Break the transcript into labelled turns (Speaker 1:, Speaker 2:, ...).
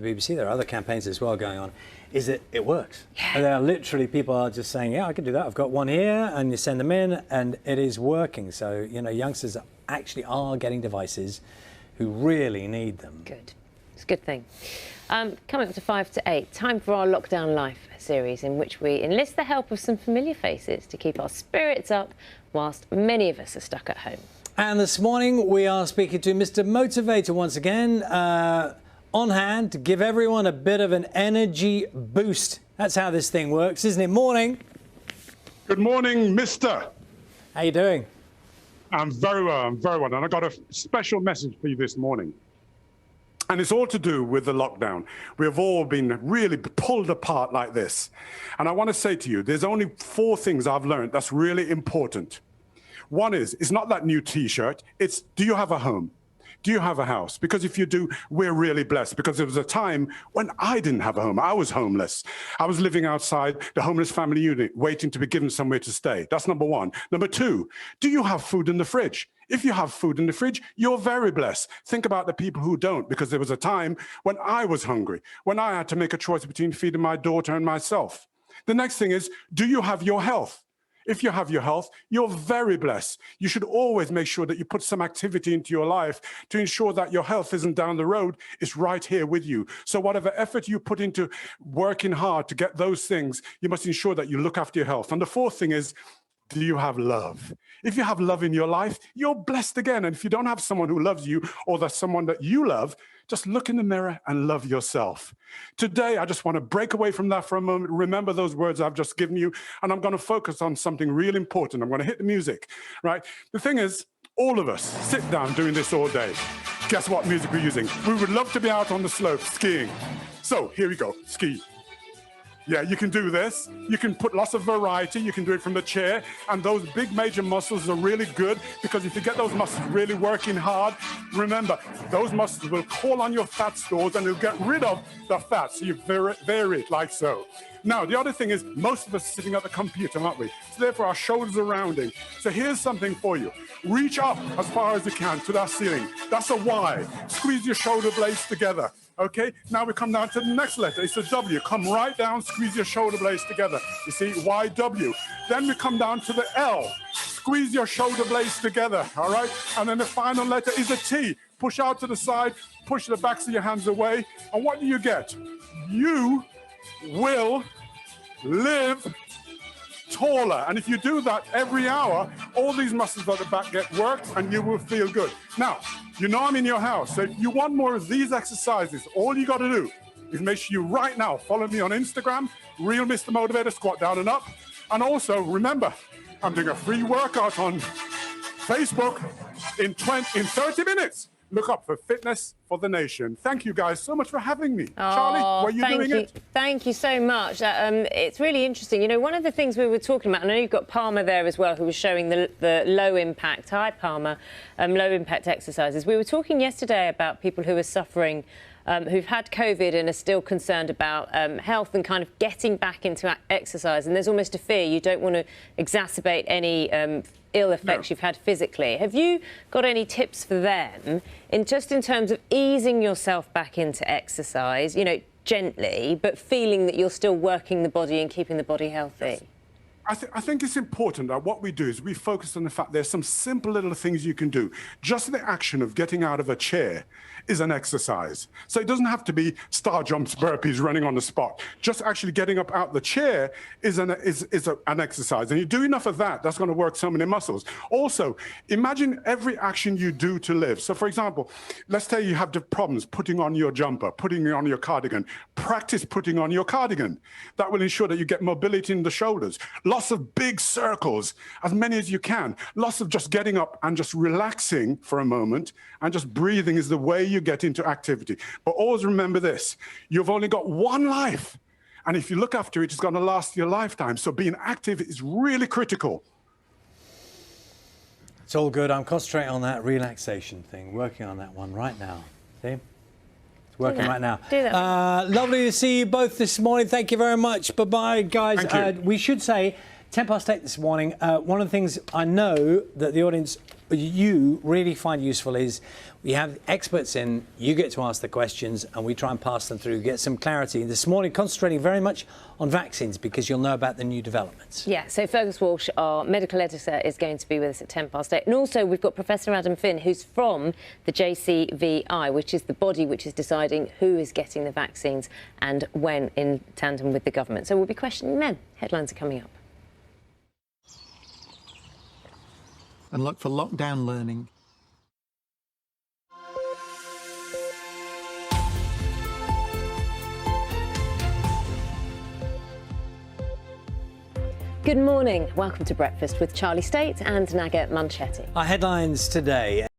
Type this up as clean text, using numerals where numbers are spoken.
Speaker 1: the BBC, there are other campaigns as well going on, is that it works. Yeah. And there are literally people are just saying, yeah, I can do that. I've got one here, and you send them in, and it is working. So, you know, youngsters actually are getting devices who really need them.
Speaker 2: Good. It's a good thing. Coming up to 5 to 8, time for our Lockdown Life series, in which we enlist the help of some familiar faces to keep our spirits up whilst many of us are stuck at home. And
Speaker 1: this morning we are speaking to Mr. Motivator once again, on hand to give everyone a bit of an energy boost. That's how this thing works, isn't it? Morning.
Speaker 3: Good morning, mister.
Speaker 1: How you doing?
Speaker 3: I'm very well, and I got a special message for you this morning. And it's all to do with the lockdown. We have all been really pulled apart like this. And I want to say to you, there's only 4 things I've learned that's really important. One is, it's not that new T-shirt, it's, do you have a home? Do you have a house? Because if you do, we're really blessed, because there was a time when I didn't have a home. I was homeless. I was living outside the homeless family unit, waiting to be given somewhere to stay. That's number 1. Number 2, do you have food in the fridge? If you have food in the fridge, you're very blessed. Think about the people who don't, because there was a time when I was hungry, when I had to make a choice between feeding my daughter and myself. The next thing is, do you have your health? If you have your health, you're very blessed. You should always make sure that you put some activity into your life to ensure that your health isn't down the road, it's right here with you. So whatever effort you put into working hard to get those things, you must ensure that you look after your health. And the 4th thing is, do you have love? If you have love in your life, you're blessed again. And if you don't have someone who loves you, or there's someone that you love, just look in the mirror and love yourself. Today, I just want to break away from that for a moment. Remember those words I've just given you, and I'm going to focus on something real important. I'm going to hit the music, right? The thing is, all of us sit down doing this all day. Guess what music we're using? We would love to be out on the slope skiing. So here we go, ski. Yeah, you can do this. You can put lots of variety. You can do it from the chair. And those big major muscles are really good, because if you get those muscles really working hard, remember, those muscles will call on your fat stores and they'll get rid of the fat. So you vary it like so. Now, the other thing is, most of us are sitting at the computer, aren't we? So therefore, our shoulders are rounding. So here's something for you. Reach up as far as you can to that ceiling. That's a Y. Squeeze your shoulder blades together. Okay, now we come down to the next letter. It's a W. Come right down, squeeze your shoulder blades together. You see, YW. Then we come down to the L. Squeeze your shoulder blades together, all right? And then the final letter is a T. Push out to the side, push the backs of your hands away. And what do you get? You will live taller. And if you do that every hour, all these muscles at the back get worked and you will feel good. Now, you know I'm in your house, so if you want more of these exercises, all you got to do is make sure you right now follow me on Instagram, Real Mr. Motivator, squat down and up. And also, remember, I'm doing a free workout on Facebook in 30 minutes. Look up for Fitness for the Nation. Thank you guys so much for having me. Charlie, were you doing it?
Speaker 2: Thank you so much. It's really interesting. You know, one of the things we were talking about, I know you've got Palmer there as well, who was showing the low impact, hi Palmer, low impact exercises. We were talking yesterday about people who are suffering, who've had COVID and are still concerned about health and kind of getting back into exercise. And there's almost a fear. You don't want to exacerbate any ill effects you've had physically. Have you got any tips for them in terms of easing yourself back into exercise, you know, gently, but feeling that you're still working the body and keeping the body healthy?
Speaker 3: Yes. I think it's important that what we do is we focus on the fact there's some simple little things you can do. Just the action of getting out of a chair is an exercise. So it doesn't have to be star jumps, burpees, running on the spot. Just actually getting up out the chair is an exercise. And you do enough of that, that's going to work so many muscles. Also, imagine every action you do to live. So for example, let's say you have the problems putting on your jumper, putting on your cardigan. Practice putting on your cardigan. That will ensure that you get mobility in the shoulders. Lots of big circles, as many as you can. Lots of just getting up and just relaxing for a moment, and just breathing is the way you get into activity. But always remember this, you've only got one life. And if you look after it, it's going to last your lifetime. So being active is really critical.
Speaker 1: It's all good. I'm concentrating on that relaxation thing, working on that one right now. See? Working right now.
Speaker 2: Do that.
Speaker 1: Lovely to see you both this morning. Thank you very much. Bye-bye, guys. We should say 8:10 this morning. One of the things I know that the audience you really find useful is we have experts in, you get to ask the questions and we try and pass them through, get some clarity. This morning, concentrating very much on vaccines because you'll know about the new developments.
Speaker 2: Yeah, so Fergus Walsh, our medical editor, is going to be with us at 8:10. And also we've got Professor Adam Finn, who's from the JCVI, which is the body which is deciding who is getting the vaccines and when, in tandem with the government. So we'll be questioning them. Headlines are coming up.
Speaker 4: And look for lockdown learning.
Speaker 2: Good morning. Welcome to Breakfast with Charlie Stayt and Naga Munchetty.
Speaker 1: Our headlines today.